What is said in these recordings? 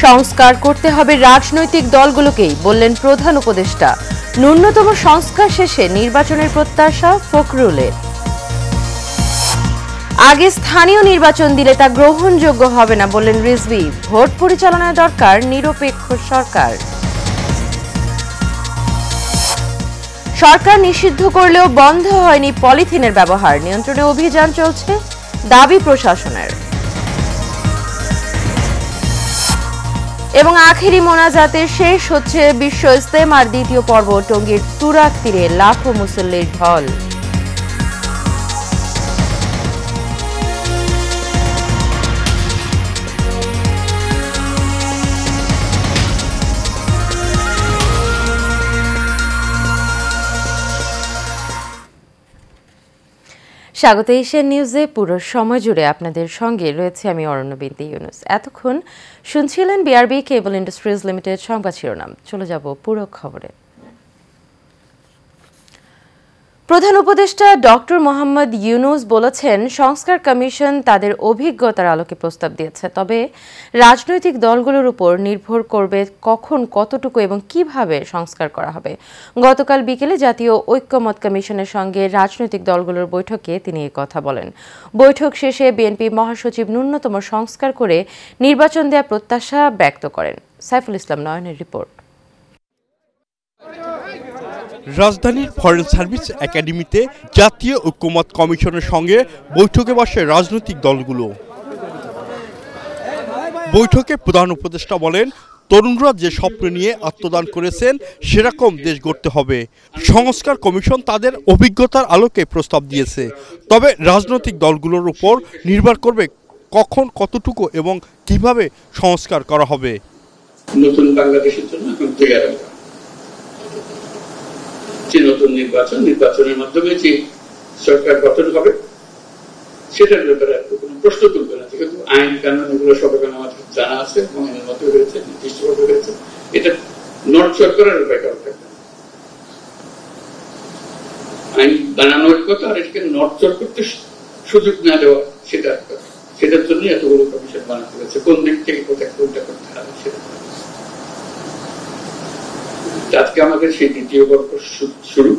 সংস্কার করতে হবে রাজনৈতিক দলগুলোকেই বললেন প্রধান উপদেষ্টা। ন্যূনতম সংস্কার শেষে নির্বাচনের প্রত্যাশা ফখরুলের। আগে স্থানীয় নির্বাচন দিলে তা গ্রহণযোগ্য হবে না বললেন রিজভী। ভোট পরিচালনায় দরকার নিরপেক্ষ সরকার। সরকার নিষিদ্ধ করলেও বন্ধ হয়নি পলিথিনের ব্যবহার, নিয়ন্ত্রণে অভিযান চলছে দাবি প্রশাসনের। এবং আখেরি মোনাজাতে শেষ হচ্ছে বিশ্ব ইজতেমার দ্বিতীয় পর্ব। টঙ্গীর তুরাগ তীরে লাখো মুসল্লির ঢল। স্বাগত এশিয়ান নিউজে। পুরো সময় জুড়ে আপনাদের সঙ্গে রয়েছে আমি অরণ্য বিনতি ইউনুস। এতক্ষণ শুনছিলেন বিআরবি কেবল ইন্ডাস্ট্রিজ লিমিটেড সংবাদ শিরোনাম। চলে যাব পুরো খবরে। প্রধান উপদেষ্টা ডক্টর মোহাম্মদ ইউনুস বলেছেন, সংস্কার কমিশন তাদের অভিজ্ঞতার আলোকে প্রস্তাব দিয়েছে, তবে রাজনৈতিক দলগুলোর উপর নির্ভর করবে কখন, কতটুকু এবং কিভাবে সংস্কার করা হবে। গতকাল বিকেলে জাতীয় ঐক্যমত কমিশনের সঙ্গে রাজনৈতিক দলগুলোর বৈঠকে তিনি এই কথা বলেন। বৈঠক শেষে বিএনপি মহাসচিব ন্যূনতম সংস্কার করে নির্বাচন দেওয়ার প্রত্যাশা ব্যক্ত করেন। সাইফুল ইসলাম নয়নের রিপোর্ট। রাজধানীর ফরেন সার্ভিস একাডেমিতে জাতীয় ঐক্যমত কমিশনের সঙ্গে বৈঠকে বসে রাজনৈতিক দলগুলো। বৈঠকে প্রধান উপদেষ্টা বলেন, তরুণরা যে স্বপ্ন নিয়ে আত্মদান করেছেন সেরকম দেশ গড়তে হবে। সংস্কার কমিশন তাদের অভিজ্ঞতার আলোকে প্রস্তাব দিয়েছে, তবে রাজনৈতিক দলগুলোর উপর নির্ভর করবে কখন, কতটুকু এবং কিভাবে সংস্কার করা হবে। নতুন বাংলাদেশের জন্য এখন তৈরি যে নতুন নির্বাচনের মাধ্যমে যে সরকার গঠন হবে সেটার ব্যাপারে কোনো প্রশ্ন তুলবে না, যেহেতু আইন কানুন এগুলো সবাইকে আমাদের জানা আছে এবং এর মধ্যে রয়েছে, নির্দিষ্টভাবে রয়েছে। এটা নট সরকারের উপায় কারণ থাকবে না। আইন বানানোর কথা, আর এটাকে নট চর করতে সুযোগ না দেওয়া সেটার জন্য এতগুলো কমিশন বানাতে হয়েছে। কোন দিক থেকে কোথায় কোনটা করতে হবে সেটা। আজকে আমাদের সেই দ্বিতীয় পর্ব শুরু।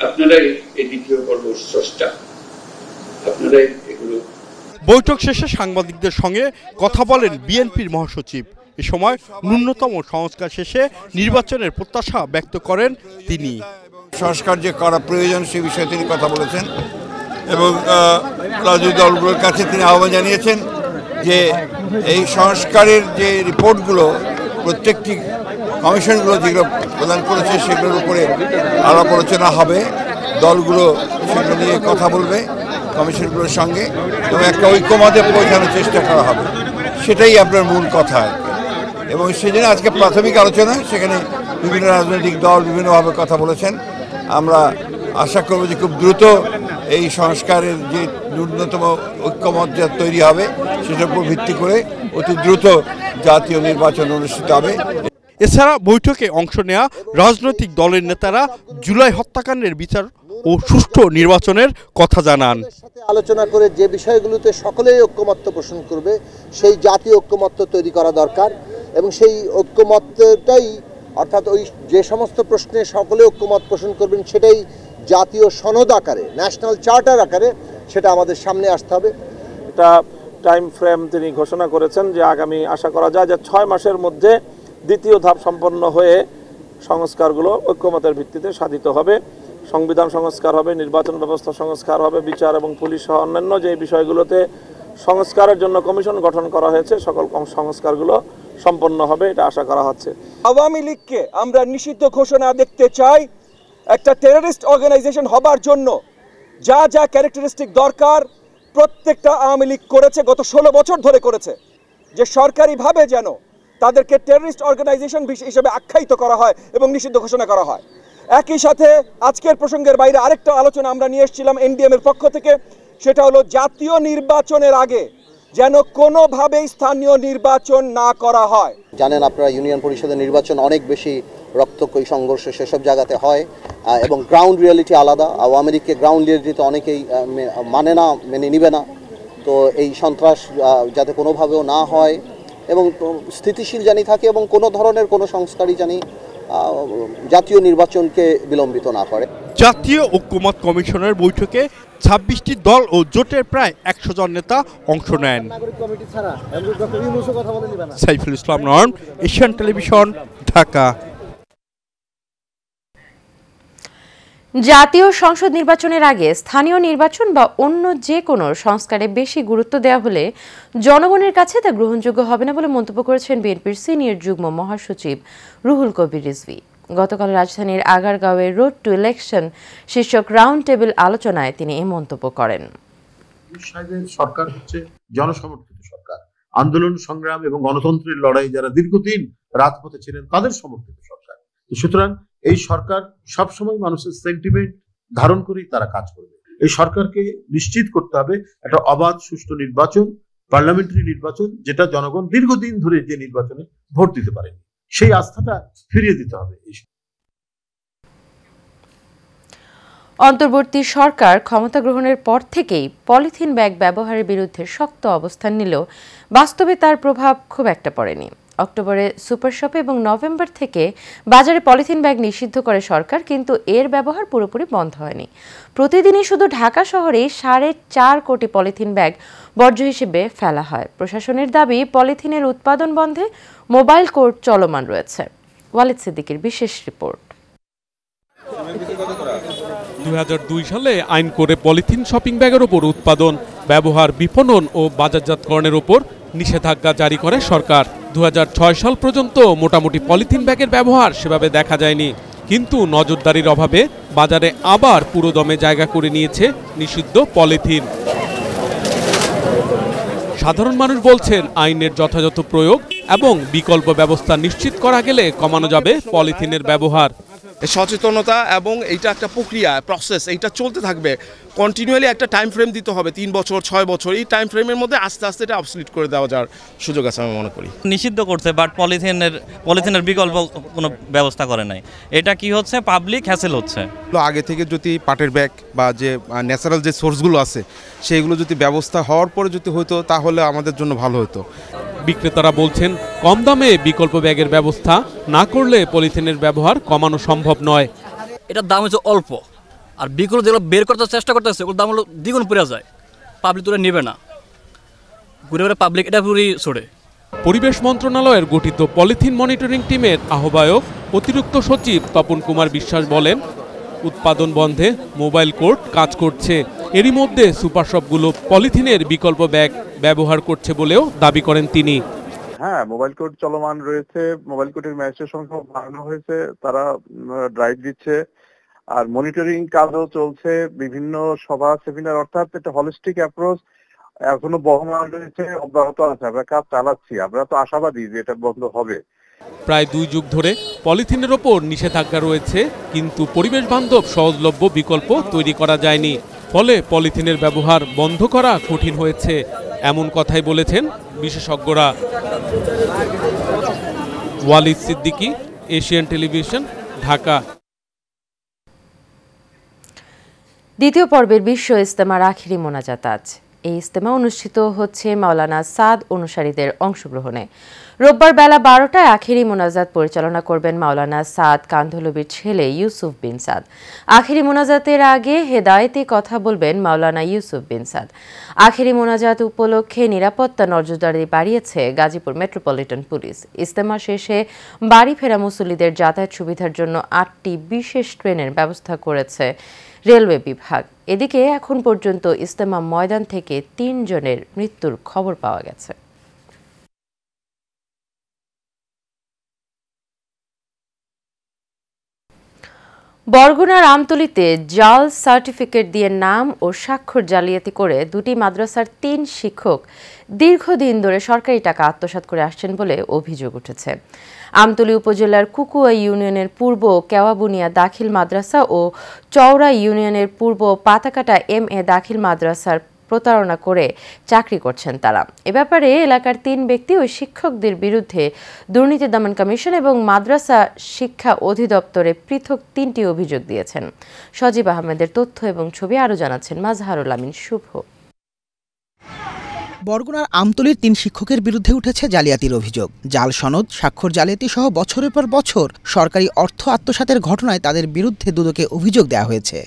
আপনারাই এই দ্বিতীয় পর্ব স্রষ্টা, আপনারাই এগুলো। বৈঠক শেষে সাংবাদিকদের সঙ্গে কথা বলেন বিএনপির মহাসচিব। এ সময় ন্যূনতম সংস্কার শেষে নির্বাচনের প্রত্যাশা ব্যক্ত করেন তিনি। সংস্কার যে করা প্রয়োজন সে বিষয়ে তিনি কথা বলেছেন এবং রাজনৈতিক দলগুলোর কাছে তিনি আহ্বান জানিয়েছেন যে এই সংস্কারের যে রিপোর্টগুলো প্রত্যেকটি কমিশনগুলো যেগুলো প্রদান করেছে সেগুলোর উপরে আলাপ আলোচনা হবে। দলগুলো সেগুলো নিয়ে কথা বলবে কমিশনগুলোর সঙ্গে এবং একটা ঐক্যমতে পৌঁছানোর চেষ্টা করা হবে। সেটাই আপনার মূল কথা। এবং সেজন্য আজকে প্রাথমিক আলোচনা, সেখানে বিভিন্ন রাজনৈতিক দল বিভিন্নভাবে কথা বলেছেন। আমরা আশা করব যে খুব দ্রুত এই সংস্কারের যে ন্যূনতম ঐক্যমত যা তৈরি হবে সেটার উপর ভিত্তি করে অতি দ্রুত জাতীয় নির্বাচন অনুষ্ঠিত হবে। এছাড়া বৈঠকে অংশ নেওয়া রাজনৈতিক দলের নেতারা জুলাই হত্যাকাণ্ডের বিচার ও সুষ্ঠু নির্বাচনের কথা জানান। আলোচনা করে যে বিষয়গুলোতে সকলেই ঐক্যমত্য পোষণ করবে সেই জাতীয় ঐক্যমত্য তৈরি করা দরকার এবং সেই ঐক্যমত্যটাই, অর্থাৎ ওই যে সমস্ত প্রশ্নে সকলে ঐক্যমত পোষণ করবেন সেটাই জাতীয় সনদ আকারে, ন্যাশনাল চার্টার আকারে সেটা আমাদের সামনে আসতে হবে। এটা টাইম ফ্রেম তিনি ঘোষণা করেছেন যে আগামী আশা করা যায় যে 6 মাসের মধ্যে দ্বিতীয় ধাপ সম্পন্ন হয়ে সংস্কারগুলো ঐক্যমতের ভিত্তিতে সাধিত হবে। সংবিধান সংস্কার হবে, নির্বাচন ব্যবস্থা সংস্কার হবে, বিচার এবং পুলিশ সহ অন্যান্য যে বিষয়গুলোতে সংস্কারের জন্য কমিশন গঠন করা হয়েছে সকল সংস্কারগুলো সম্পন্ন হবে, এটা আশা করা হচ্ছে। আওয়ামী লীগকে আমরা নিষিদ্ধ ঘোষণা দেখতে চাই। একটা টেররিস্ট অর্গানাইজেশন হবার জন্য যা যা ক্যারেক্টারিস্টিক দরকার প্রত্যেকটা আওয়ামী লীগ করেছে, গত 16 বছর ধরে করেছে। যে সরকারিভাবে যেন তাদেরকে টেররিস্ট অর্গানাইজেশন হিসেবে আখ্যায়িত করা হয় এবং নিষিদ্ধ ঘোষণা করা হয়। একই সাথে আজকের প্রসঙ্গের বাইরে আরেকটা আলোচনা আমরা নিয়ে এসেছিলাম এনডিএম এর পক্ষ থেকে, সেটা হলো জাতীয় নির্বাচনের আগে যেন কোনোভাবেই স্থানীয় নির্বাচন না করা হয়। জানেন আপনারা, ইউনিয়ন পরিষদের নির্বাচন অনেক বেশি রক্তক্ষয়ী সংঘর্ষ সেসব জায়গাতে হয় এবং গ্রাউন্ড রিয়ালিটি আলাদা। আওয়ামী লীগকে গ্রাউন্ড রিয়ালিটি তো অনেকেই মানে না, মেনে নিবে না। তো এই সন্ত্রাস যাতে কোনোভাবেও না হয় এবং স্থিতিশীল জানি থাকে এবং কোনো ধরনের কোনো সংস্কারই জানি জাতীয় নির্বাচনকে বিলম্বিত না করে। জাতীয় ঐক্যমত্য কমিশনের বৈঠকে 26টি দল ও জোটের প্রায় 100 জন নেতা অংশ নেন। সাইফুল ইসলাম নয়ন, এশিয়ান টেলিভিশন, ঢাকা। জাতীয় সংসদ নির্বাচনের আগে স্থানীয় নির্বাচন বা অন্য যে কোনো সংস্কারে বেশি গুরুত্ব দেওয়া হলে জনগণের কাছে তা গ্রহণযোগ্য হবে না বলে মন্তব্য করেছেন বিএনপির সিনিয়র যুগ্ম মহাসচিব রুহুল কবির রিজভী। গতকাল রাজধানীর আগারগাঁওয়ের রোড টু ইলেকশন শীর্ষক রাউন্ড টেবিল আলোচনায় তিনি এই মন্তব্য করেন। সরকার হচ্ছে জনসমর্থিত সরকার, আন্দোলন সংগ্রাম এবং গণতন্ত্রের লড়াই যারা দীর্ঘদিন রাজপথে ছিলেন তাদের সমর্থিত সরকার। সুতরাং এই সরকার সবসময় মানুষের সেন্টিমেন্ট ধারণ করেই তারা কাজ করবে। এই সরকারকে নিশ্চিত করতে হবে একটা অবাধ সুষ্ঠু নির্বাচন, পার্লামেন্টারি নির্বাচন, যেটা জনগণ দীর্ঘদিন ধরে যে নির্বাচনে ভোট দিতে পারেনি সেই আস্থাটা ফিরিয়ে দিতে হবে। অন্তর্বর্তী সরকার ক্ষমতা গ্রহণের পর থেকেই পলিথিন ব্যাগ ব্যবহারের বিরুদ্ধে শক্ত অবস্থান নিলেও বাস্তবে তার প্রভাব খুব একটা পড়েনি। অক্টোবরে সুপার শপে এবং নভেম্বর থেকে বাজারে পলিথিন ব্যাগ নিষিদ্ধ করে সরকার, কিন্তু এর ব্যবহার পুরোপুরি বন্ধ হয়নি। প্রতিদিনই শুধু ঢাকা শহরে 4.5 কোটি পলিথিন ব্যাগ বর্জ্য হিসেবে ফেলা হয়। প্রশাসনের দাবি পলিথিনের উৎপাদন বন্ধে মোবাইল কোর্ট চলমান রয়েছে। ওয়ালিদ সিদ্দিকীর বিশেষ রিপোর্ট। 2002 সালে আইন করে পলিথিন শপিং ব্যাগের উপর উৎপাদন, ব্যবহার, বিপণন ও বাজারজাতকরণের উপর নিষেধাজ্ঞা জারি করে সরকার। 2006 সাল পর্যন্ত মোটামুটি পলিথিন ব্যাগের ব্যবহার সেভাবে দেখা যায়নি, কিন্তু নজরদারির অভাবে বাজারে আবার পুরোদমে জায়গা করে নিয়েছে নিষিদ্ধ পলিথিন। সাধারণ মানুষ বলছেন আইনের যথাযথ প্রয়োগ এবং বিকল্প ব্যবস্থা নিশ্চিত করা গেলে কমানো যাবে পলিথিনের ব্যবহার। সচেতনতা এবং এইটা একটা প্রক্রিয়া, প্রসেস, এইটা চলতে থাকবে কন্টিনিউয়ালি। একটা টাইম ফ্রেম দিতে হবে, 3 বছর 6 বছর। এই টাইম ফ্রেমের মধ্যে আস্তে আস্তে এটা অবসলিট করে দেওয়া যাওয়ার সুযোগ আছে আমি মনে করি। নিষিদ্ধ করছে, বাট পলিথিনের বিকল্প কোনো ব্যবস্থা করে নাই। এটা কি হচ্ছে, পাবলিক হ্যাসেল হচ্ছে। আগে থেকে যদি পাটের ব্যাগ বা যে ন্যাচারাল যে সোর্সগুলো আছে সেইগুলো যদি ব্যবস্থা হওয়ার পরে যদি হতো তাহলে আমাদের জন্য ভালো হতো। বিক্রেতারা বলছেন কম দামে বিকল্প ব্যাগের ব্যবস্থা না করলে পলিথিনের ব্যবহার কমানো সম্ভব নয়। এটার দাম হচ্ছে অল্প, আর বিকল্প যেগুলো বের করতে চেষ্টা করতেছে ওগুলোর দাম হলো দ্বিগুণ পড়ে যায়। পাবলিক তো নেবে না, ঘুরে ঘুরে পাবলিক এটা পুরোই ছড়ে। পরিবেশ মন্ত্রণালয়ের গঠিত পলিথিন মনিটরিং টিমের আহ্বায়ক অতিরিক্ত সচিব তপন কুমার বিশ্বাস বলেন, উৎপাদন বন্ধে মোবাইল কোর্ট কাজ করছে। এরই মধ্যে সুপার শপগুলো পলিথিনের বিকল্প ব্যাগ ব্যবহার করছে বলেও দাবি করেন তিনি। হ্যাঁ, মোবাইল কোর্ট চলমান রয়েছে, মোবাইল কোর্টের ম্যাচের সংখ্যা বাড়ানো হয়েছে, তারা ড্রাইভ দিচ্ছে, আর মনিটরিং কাজও চলছে। বিভিন্ন সভা সেমিনার, অর্থাৎ একটা হলিস্টিক অ্যাপ্রোচ এখনো বহমান রয়েছে, অব্যাহত আছে। আমরা কাজ চালাচ্ছি, আমরা তো আশাবাদী যে এটা বন্ধ হবে। প্রায় 2 যুগ ধরে পলিথিনের ওপর নিষেধাজ্ঞা রয়েছে, কিন্তু পরিবেশ বান্ধব সহজলভ্য বিকল্প তৈরি করা যায়নি। ফলে পলিথিনের ব্যবহার বন্ধ করা কঠিন হয়েছে, এমন কথাই বলেছেন বিশেষজ্ঞরা। Walid Siddiqui, Asian television, Dhaka. দ্বিতীয় পর্বের বিশ্ব ইজতেমার আখিরি মোনাজাত আজ। এই ইজতেমা অনুষ্ঠিত হচ্ছে মাওলানা সাদ অনুসারীদের অংশগ্রহণে। রোববার বেলা 12টায় আখিরি মোনাজাত পরিচালনা করবেন মাওলানা সাদ কান্ধলবির ছেলে ইউসুফ বিন সাদ। আখিরি মোনাজাতের আগে হেদায়েতি কথা বলবেন মাওলানা ইউসুফ বিন সাদ। আখিরি মোনাজাত উপলক্ষে নিরাপত্তা নজরদারি বাড়িয়েছে গাজীপুর মেট্রোপলিটন পুলিশ। ইজতেমা শেষে বাড়ি ফেরা মুসল্লিদের যাতায়াত সুবিধার জন্য 8টি বিশেষ ট্রেনের ব্যবস্থা করেছে রেলওয়ে বিভাগ। এদিকে এখন পর্যন্ত ইজতেমা ময়দান থেকে 3 জনের মৃত্যুর খবর পাওয়া গেছে। বরগুনার আমতলীতে জাল সার্টিফিকেট দিয়ে নাম ও স্বাক্ষর জালিয়াতি করে 2টি মাদ্রাসার 3 শিক্ষক দীর্ঘদিন ধরে সরকারি টাকা আত্মসাৎ করে আসছেন বলে অভিযোগ উঠেছে। আমতলী উপজেলার কুকুয়া ইউনিয়নের পূর্ব কেওয়াবুনিয়া দাখিল মাদ্রাসা ও চওড়া ইউনিয়নের পূর্ব পাতাকাটা MA দাখিল মাদ্রাসার প্রতারণা করে চাকরি করছেন তারা। এ ব্যাপারে এলাকার 3 ব্যক্তি ওই শিক্ষকদের বিরুদ্ধে দুর্নীতি দমন কমিশন এবং মাদ্রাসা শিক্ষা অধিদপ্তরে পৃথক 3টি অভিযোগ দিয়েছেন। সজীব আহমেদের তথ্য এবং ছবি আরও জানাচ্ছেন মাজহারুল আমিন শুভ। বরগুনার আমতলীর 3 শিক্ষকের বিরুদ্ধে উঠেছে জালিয়াতির অভিযোগ। জাল সনদ, স্বাক্ষর জালিয়াতি সহ বছরের পর বছর সরকারি অর্থ আত্মসাতের ঘটনায় তাদের বিরুদ্ধে দুদকে অভিযোগ দেওয়া হয়েছে।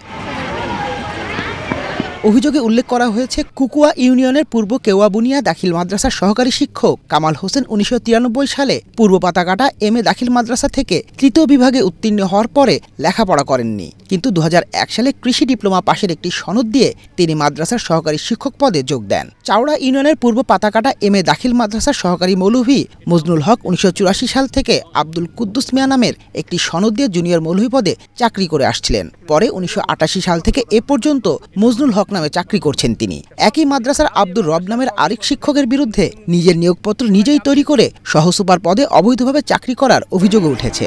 অভিযোগে উল্লেখ করা হয়েছে, কুকুয়া ইউনিয়নের পূর্ব কেওয়াবুনিয়া দাখিল মাদ্রাসার সহকারী শিক্ষক কামাল হোসেন 1993 সালে পূর্ব পাতাকাটা এমএ দাখিল মাদ্রাসা থেকে তৃতীয় বিভাগে উত্তীর্ণ হওয়ার পরে লেখাপড়া করেননি, কিন্তু 2001 সালে কৃষি ডিপ্লোমা পাশের একটি সনদ দিয়ে তিনি মাদ্রাসার সহকারী শিক্ষক পদে যোগ দেন। চাওড়া ইউনিয়নের পূর্ব পাতাকাটা এমএ দাখিল মাদ্রাসার সহকারী মৌলভী মজনুল হক 1984 সাল থেকে আব্দুল কুদ্দুস মিয়া নামের একটি সনদ দিয়ে জুনিয়র মৌলভী পদে চাকরি করে আসছিলেন। পরে 1988 সাল থেকে এ পর্যন্ত মজনুল হক নামে চাকরি করছেন তিনি। একই মাদ্রাসার আব্দুর রব নামের আরেক শিক্ষকের বিরুদ্ধে নিজের নিয়োগপত্র নিজেই তৈরি করে সহসুপার পদে অবৈধভাবে চাকরি করার অভিযোগ উঠেছে।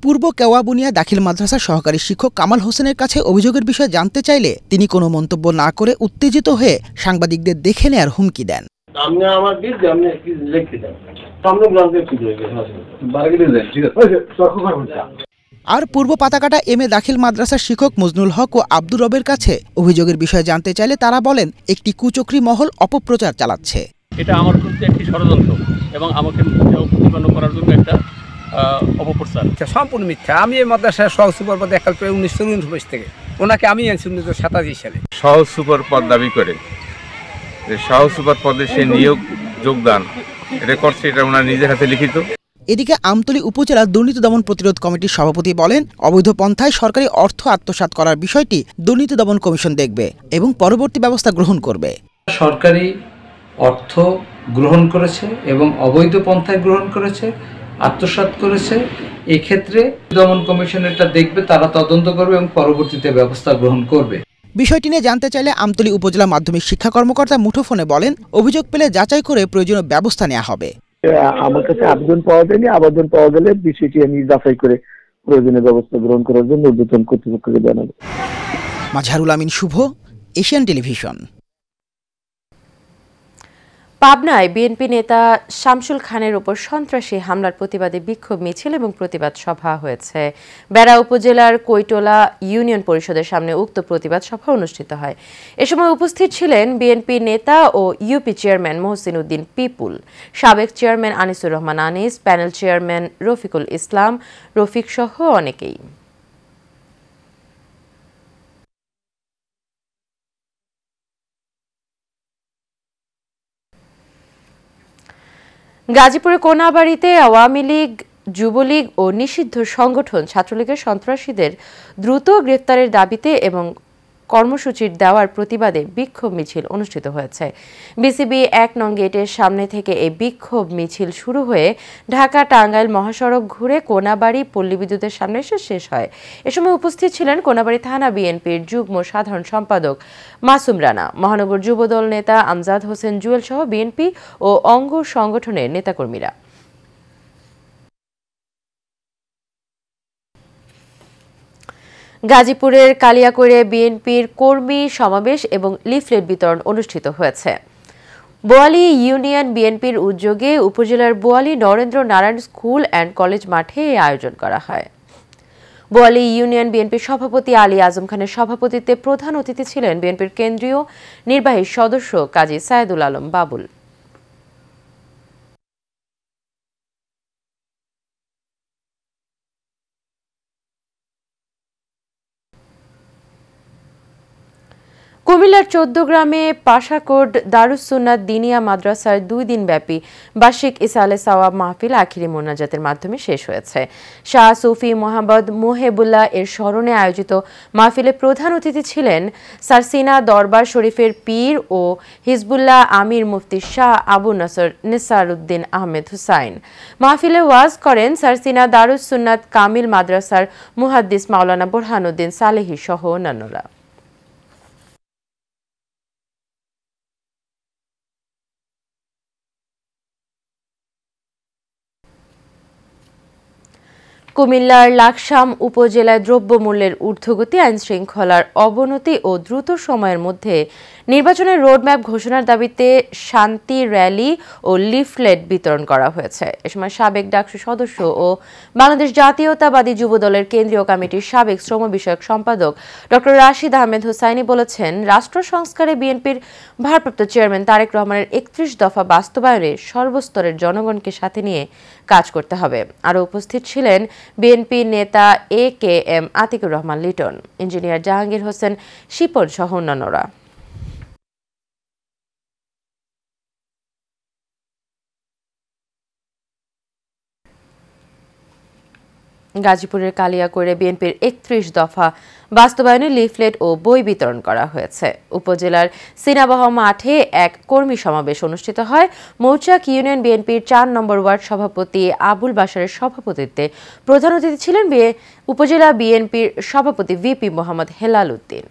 পূর্ব কেওয়াবুনিয়া দাখিল মাদ্রাসার সহকারী শিক্ষক কামাল হোসেনের কাছে অভিযোগের বিষয়ে জানতে চাইলে তিনি কোনো মন্তব্য না করে উত্তেজিত হয়ে সাংবাদিকদের দেখে নেয়ার হুমকি দেন। আর পূর্ব পাতাকাটা এমএ দাখিল মাদ্রাসার শিক্ষক মজনুল হক ও আব্দুর রবের কাছে অভিযোগের বিষয়ে জানতে চাইলে তারা বলেন, একটি কুচক্রী মহল অপপ্রচার চালাচ্ছে। এটা আমার বিরুদ্ধে একটি ষড়যন্ত্র এবং আমাকে প্রতিপন্ন করার জন্য একটা অপপ্রচার। সম্পূর্ণ মিথ্যা। আমি এই মাদ্রাসার সহ সুপার পদে একাল প্রায় 1949 থেকে, ওনাকে আমি আনছি 1987 সালে। সহ সুপার পদ দাবি করে সহ সুপার পদে সে নিয়োগ যোগদান এটা করছে, এটা ওনার নিজের হাতে লিখিত। এদিকে আমতলী উপজেলা দুর্নীতি দমন প্রতিরোধ কমিটির সভাপতি বলেন, অবৈধ পন্থায় সরকারি অর্থ আত্মসাৎ করার বিষয়টি দুর্নীতি দমন কমিশন দেখবে এবং পরবর্তী ব্যবস্থা গ্রহণ করবে। সরকারি অর্থ গ্রহণ করেছে এবং অবৈধ পন্থায় গ্রহণ করেছে, আত্মসাৎ করেছে, এই ক্ষেত্রে দমন কমিশন এটা দেখবে, তারা তদন্ত করবে এবং পরবর্তীতে ব্যবস্থা গ্রহণ করবে। বিষয়টি নিয়ে জানতে চাইলে আমতলী উপজেলা মাধ্যমিক শিক্ষা কর্মকর্তা মুঠোফোনে বলেন, অভিযোগ পেলে যাচাই করে প্রয়োজনীয় ব্যবস্থা নেওয়া হবে। আমার কাছে আবেদন পাওয়া যায়নি, আবেদন পাওয়া গেলে বিষয়টি আমি যাচাই করে প্রয়োজনীয় ব্যবস্থা গ্রহণ করার জন্য ঊর্ধ্বতন কর্তৃপক্ষকে জানাবো। মাজহারুল আমিন শুভ, এশিয়ান টেলিভিশন। পাবনায় বিএনপি নেতা শামসুল খানের উপর সন্ত্রাসী হামলার প্রতিবাদে বিক্ষোভ মিছিল এবং প্রতিবাদ সভা হয়েছে। বেড়া উপজেলার কৈটোলা ইউনিয়ন পরিষদের সামনে উক্ত প্রতিবাদ সভা অনুষ্ঠিত হয়। এ সময় উপস্থিত ছিলেন বিএনপি নেতা ও ইউপি চেয়ারম্যান মহসিন উদ্দিন পিপুল, সাবেক chairman Anisur Rahman Anis, panel chairman Rafiqul Islam Rafiq সহ অনেকেই। গাজীপুরে কোনাবাড়িতে আওয়ামী লীগ, যুবলীগ ও নিষিদ্ধ সংগঠন ছাত্রলীগের সন্ত্রাসীদের দ্রুত গ্রেফতারের দাবিতে এবং কর্মসূচির দেওয়ার প্রতিবাদে বিক্ষোভ মিছিল অনুষ্ঠিত হয়েছে। বিসিবি 1 নং গেটের সামনে থেকে এই বিক্ষোভ মিছিল শুরু হয়ে ঢাকা টাঙ্গাইল মহাসড়ক ঘুরে কোনাবাড়ি পল্লী বিদ্যুতের সামনে এসে শেষ হয়। এ সময় উপস্থিত ছিলেন কোনাবাড়ি থানা বিএনপির যুগ্ম সাধারণ সম্পাদক মাসুম রানা, মহানগর যুবদল নেতা আমজাদ হোসেন জুয়েল সহ বিএনপি ও অঙ্গ সংগঠনের নেতাকর্মীরা। গাজীপুরের কালিয়াকৈরে বিএনপির কর্মী সমাবেশ এবং লিফলেট বিতরণ অনুষ্ঠিত হয়েছে। বোয়ালি ইউনিয়ন বিএনপির উদ্যোগে উপজেলার Boali Narendra Narayan school and college মাঠে এই আয়োজন করা হয়। বোয়ালি ইউনিয়ন বিএনপির সভাপতি আলী আজম খানের সভাপতিত্বে প্রধান অতিথি ছিলেন বিএনপির কেন্দ্রীয় নির্বাহী সদস্য কাজী সায়েদুল আলম বাবুল। কুমিল্লার 14 গ্রামে পাশাকোট দারুস সুন্নাত দিনিয়া মাদ্রাসার 2 দিনব্যাপী বার্ষিক ইসালে সাওয়াব মাহফিল আখিরি মোনাজাতের মাধ্যমে শেষ হয়েছে। শাহ সুফি মোহাম্মদ মোহেবুল্লাহ এর স্মরণে আয়োজিত মাহফিলে প্রধান অতিথি ছিলেন সারসিনা দরবার শরীফের পীর ও হিজবুল্লাহ আমির মুফতি শাহ আবু নসর নিসারউদ্দিন আহমেদ হুসাইন। মাহফিলে ওয়াজ করেন সারসিনা দারুস সুন্নাত কামিল মাদ্রাসার মুহাদ্দিস মাওলানা বুরহানুদ্দিন সালেহী সহ অন্যান্যরা। কুমিল্লার লাকসাম উপজেলায় দ্রব্যমূল্যের ঊর্ধ্বগতি, আইনশৃঙ্খলার অবনতি ও দ্রুত সময়ের মধ্যে নির্বাচনের রোডম্যাপ ঘোষণার দাবিতে শান্তি র্যালি ও লিফলেট বিতরণ করা হয়েছে। এ সময় সাবেক ডাকসু সদস্য ও বাংলাদেশ জাতীয়তাবাদী যুবদলের কেন্দ্রীয় কমিটির সাবেক শ্রম বিষয়ক সম্পাদক ডক্টর রাশিদ আহমেদ হুসাইনি বলেছেন, রাষ্ট্র সংস্কারে বিএনপির ভারপ্রাপ্ত চেয়ারম্যান তারেক রহমানের ৩১ দফা বাস্তবায়নে সর্বস্তরের জনগণকে সাথে নিয়ে কাজ করতে হবে। আরও উপস্থিত ছিলেন বিএনপি নেতা AKM আতিকুর রহমান লিটন, ইঞ্জিনিয়ার জাহাঙ্গীর হোসেন শিপন সহ অন্যান্যরা। গাজীপুরের কালিয়াকৈরে বিএনপির ৩১ দফা বাস্তবায়নে লিফলেট ও বই বিতরণ করা হয়েছে। উপজেলার সিনাবাহ মাঠে এক কর্মী সমাবেশ অনুষ্ঠিত হয়। মৌচাক ইউনিয়ন বিএনপির ৪ নম্বর ওয়ার্ড সভাপতি আবুল বাশারের সভাপতিত্বে প্রধান অতিথি ছিলেন উপজেলা বিএনপির সভাপতি VP মোহাম্মদ হেলাল উদ্দিন।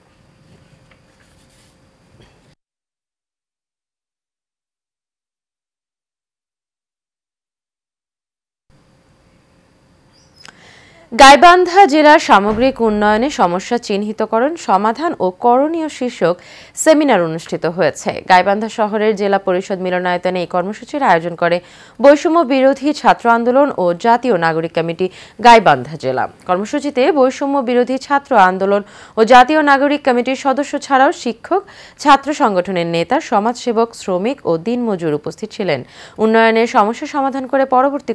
গাইবান্ধা জেলার সামগ্রিক উন্নয়নে সমস্যা চিহ্নিতকরণ, সমাধান ও করণীয় শীর্ষক সেমিনার অনুষ্ঠিত হয়েছে। গাইবান্ধা শহরের জেলা পরিষদ মিলনায়তনে এই কর্মসূচির আয়োজন করে বৈষম্য বিরোধী ছাত্র আন্দোলন ও জাতীয় নাগরিক কমিটি গাইবান্ধা জেলা। কর্মসূচিতে বৈষম্য বিরোধী ছাত্র আন্দোলন ও জাতীয় নাগরিক কমিটির সদস্য ছাড়াও শিক্ষক, ছাত্র সংগঠনের নেতা, সমাজসেবক, শ্রমিক ও দিনমজুর উপস্থিত ছিলেন। উন্নয়নের সমস্যা সমাধান করে পরবর্তী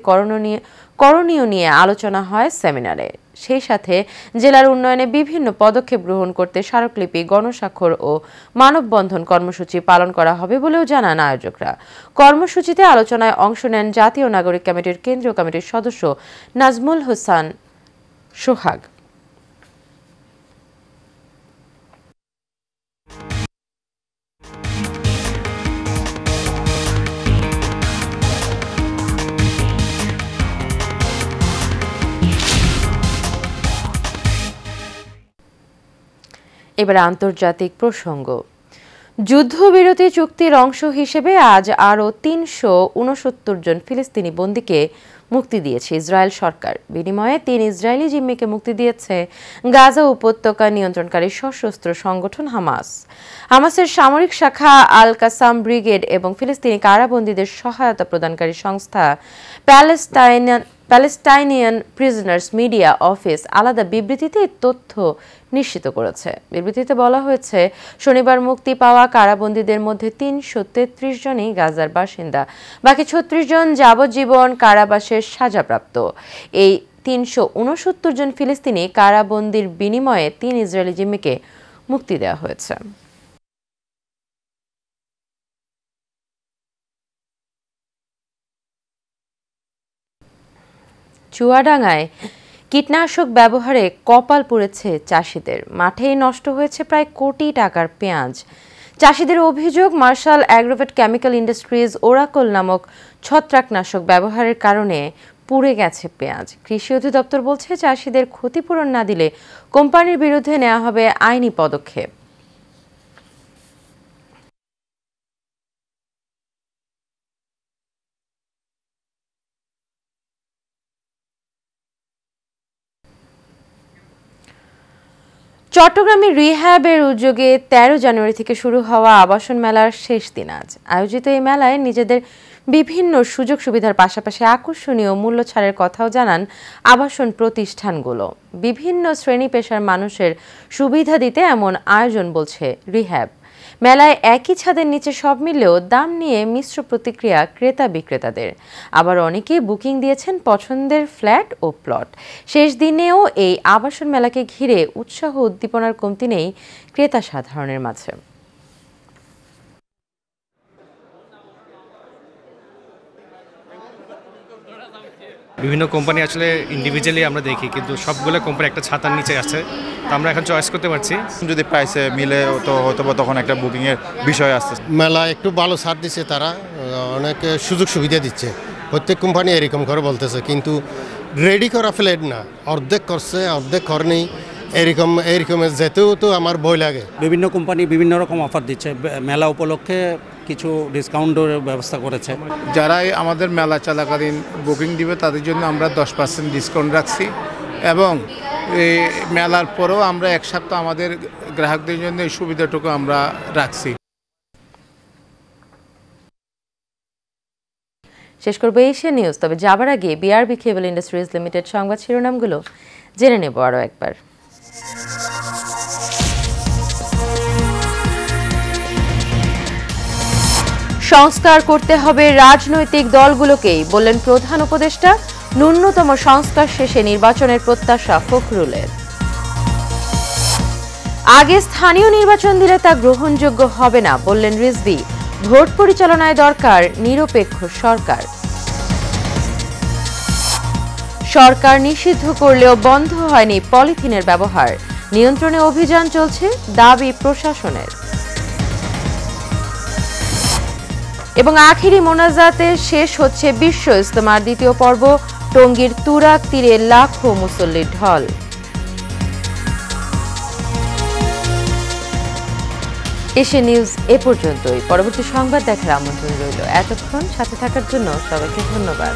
করণীয় নিয়ে আলোচনা হয় সেমিনারে। সেই সাথে জেলার উন্নয়নে বিভিন্ন পদক্ষেপ গ্রহণ করতে স্মারকলিপি, গণস্বাক্ষর ও মানববন্ধন কর্মসূচি পালন করা হবে বলেও জানান আয়োজকরা। কর্মসূচিতে আলোচনায় অংশ নেন জাতীয় নাগরিক কমিটির কেন্দ্রীয় কমিটির সদস্য নাজমুল হোসেন সোহাগ। এবার আন্তর্জাতিক প্রসঙ্গ। যুদ্ধবিরতি চুক্তির অংশ হিসেবে আজ আরও ৩৬৯ জন ফিলিস্তিনি বন্দীকে মুক্তি দিয়েছে ইসরায়েল সরকার। বিনিময়ে ৩ ইসরায়েলি জিম্মিকে মুক্তি দিয়েছে গাজা উপত্যকা নিয়ন্ত্রণকারী সশস্ত্র সংগঠন হামাস। হামাসের সামরিক শাখা আল কাসাম ব্রিগেড এবং ফিলিস্তিনি কারাবন্দীদের সহায়তা প্রদানকারী সংস্থা প্যালেস্টাইনিয়ান প্রিজনার্স মিডিয়া অফিস আলাদা বিবৃতিতে এই তথ্য নিশ্চিত করেছে। বিবৃতিতে বলা হয়েছে, শনিবার মুক্তি পাওয়া কারাবন্দীদের মধ্যে ৩৩৩ জনই গাজার বাসিন্দা, বাকি ৩৬ জন যাবজ্জীবন কারাবাসের সাজাপ্রাপ্ত। এই ৩৬৯ জন ফিলিস্তিনি কারাবন্দীর বিনিময়ে ৩ ইসরায়েলি জিম্মিকে মুক্তি দেওয়া হয়েছে। চুয়াডাঙ্গায় কীটনাশক ব্যবহারে কপাল পুড়েছে চাষিদের। মাঠেই নষ্ট হয়েছে প্রায় কোটি টাকার পেঁয়াজ। চাষিদের অভিযোগ, Marshal Agrovet Chemical Industries Oracle নামক ছত্রাকনাশক ব্যবহারের কারণে পুড়ে গেছে পেঁয়াজ। কৃষি অধিদপ্তর বলছে, চাষিদের ক্ষতিপূরণ না দিলে কোম্পানির বিরুদ্ধে নেওয়া হবে আইনি পদক্ষেপ। চট্টগ্রামে রিহ্যাবের উদ্যোগে ১৩ জানুয়ারি থেকে শুরু হওয়া আবাসন মেলার শেষ দিন আজ। আয়োজিত এই মেলায় নিজেদের বিভিন্ন সুযোগ সুবিধার পাশাপাশি আকর্ষণীয় মূল্য ছাড়ের কথাও জানান আবাসন প্রতিষ্ঠানগুলো। বিভিন্ন শ্রেণী পেশার মানুষের সুবিধা দিতে এমন আয়োজন বলছে রিহ্যাব। মেলায় একই ছাদের নিচে সব মিললেও দাম নিয়ে মিশ্র প্রতিক্রিয়া ক্রেতা বিক্রেতাদের। আবার অনেকেই বুকিং দিয়েছেন পছন্দের ফ্ল্যাট ও প্লট। শেষ দিনেও এই আবাসন মেলাকে ঘিরে উৎসাহ উদ্দীপনার কমতি নেই ক্রেতা সাধারণের মাঝে। বিভিন্ন কোম্পানি আসলে ইন্ডিভিজুয়ালি আমরা দেখি, কিন্তু সবগুলো কোম্পানি একটা ছাতার নিচে আছে, তো আমরা এখন চয়েস করতে পারছি। যদি প্রাইসে মিলে তো হয়তো তখন একটা বুকিংয়ের বিষয় আসছে। মেলা একটু ভালো ছাড় দিচ্ছে, তারা অনেক সুযোগ সুবিধা দিচ্ছে। প্রত্যেক কোম্পানি এরকম করে বলতেছে, কিন্তু রেডি করা ফ্ল্যাট না, অর্ধেক করছে অর্ধেক করেনি, এরকমের যেতেও তো আমার ভয় লাগে। বিভিন্ন কোম্পানি বিভিন্ন রকম অফার দিচ্ছে। মেলা উপলক্ষে কিছু ডিসকাউন্টের ব্যবস্থা করেছে। যারাই আমাদের মেলা চলাকালীন বুকিং দিবে তাদের জন্য আমরা 10% ডিসকাউন্ট রাখছি এবং এই মেলার পরেও আমরা 1 সপ্তাহ আমাদের গ্রাহকদের জন্য এই সুবিধাটুকু আমরা রাখছি। শেষ করবো এশিয়া নিউজ, তবে যাবার আগে বিআরবি কেবল ইন্ডাস্ট্রিজ লিমিটেড সংবাদ শিরোনামগুলো জেনে নেব আরও একবার। সংস্কার করতে হবে রাজনৈতিক দলগুলোকেই, বললেন প্রধান উপদেষ্টা। ন্যূনতম সংস্কার শেষে নির্বাচনের প্রত্যাশা ফখরুলের। আগে স্থানীয় নির্বাচন দিলে তা গ্রহণযোগ্য হবে না, বললেন রিজভী। ভোট পরিচালনায় দরকার নিরপেক্ষ সরকার। সরকার নিষিদ্ধ করলেও বন্ধ হয়নি পলিথিনের ব্যবহার, নিয়ন্ত্রণে অভিযান চলছে, দাবি প্রশাসনের। এবং আখিরি মোনাজাতে শেষ হচ্ছে বিশ্ব ইজতেমার দ্বিতীয় পর্ব। টঙ্গীর তুরাগ তীরে লাখো মুসল্লির ঢল। এশিয়া নিউজ এ পর্যন্তই। পরবর্তী সংবাদ দেখার আমন্ত্রণ রইল। এতক্ষণ সাথে থাকার জন্য সবাইকে ধন্যবাদ।